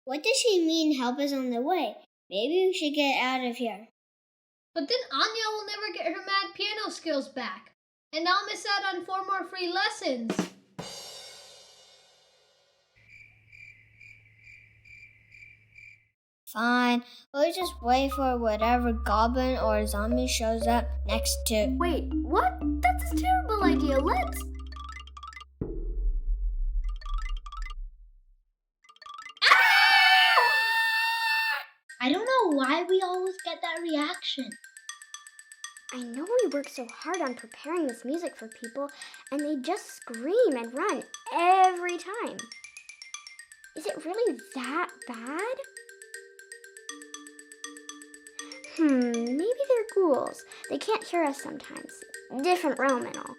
What does she mean, help us on the way? Maybe we should get out of here. But then Anya will never get her mad piano skills back. And I'll miss out on 4 more free lessons. Fine, we'll just wait for whatever goblin or zombie shows up next to... Wait, what? That's a terrible idea. Let's... I don't know why we always get that reaction. I know we work so hard on preparing this music for people, and they just scream and run every time. Is it really that bad? Maybe they're ghouls. They can't hear us sometimes. Different realm and all.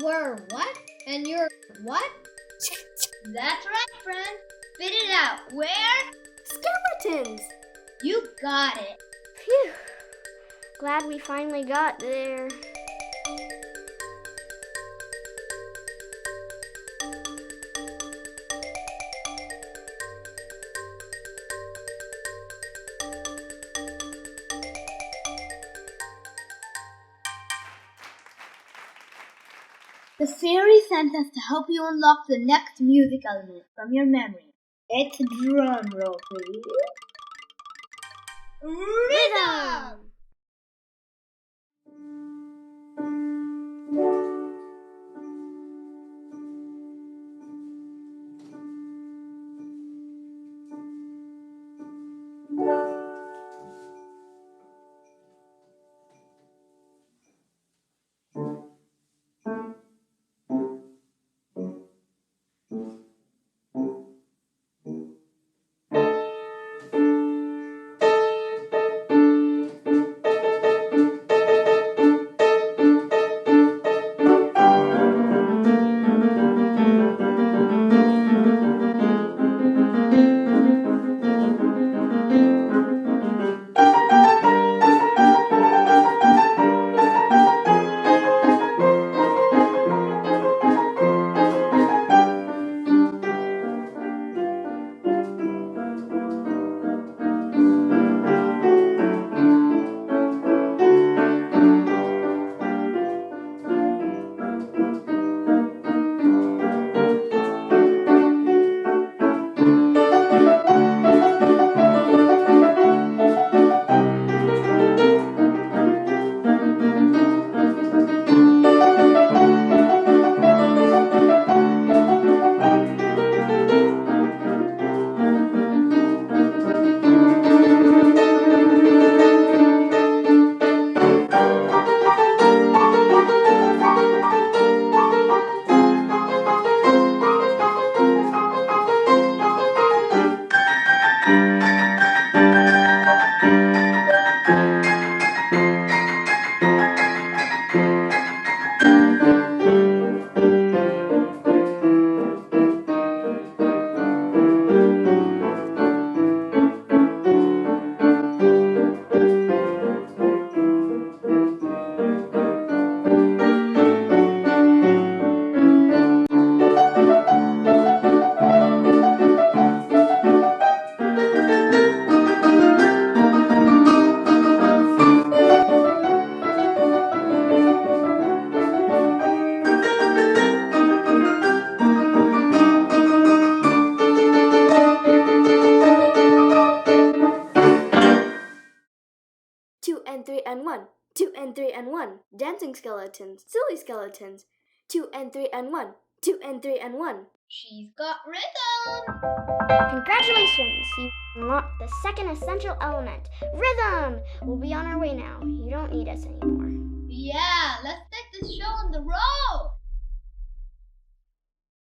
We're what? And you're what? That's right, friend. Spit it out. Where? Skeletons! You got it. Phew. Glad we finally got there. The fairy sent us to help you unlock the next music element from your memory. It's drum roll, please. Rhythm! And 3 and 1. 2 and 3 and 1. Dancing skeletons. Silly skeletons. 2 and 3 and 1. 2 and 3 and 1. She's got rhythm! Congratulations! You unlocked the second essential element. Rhythm! We'll be on our way now. You don't need us anymore. Yeah, let's take this show on the road!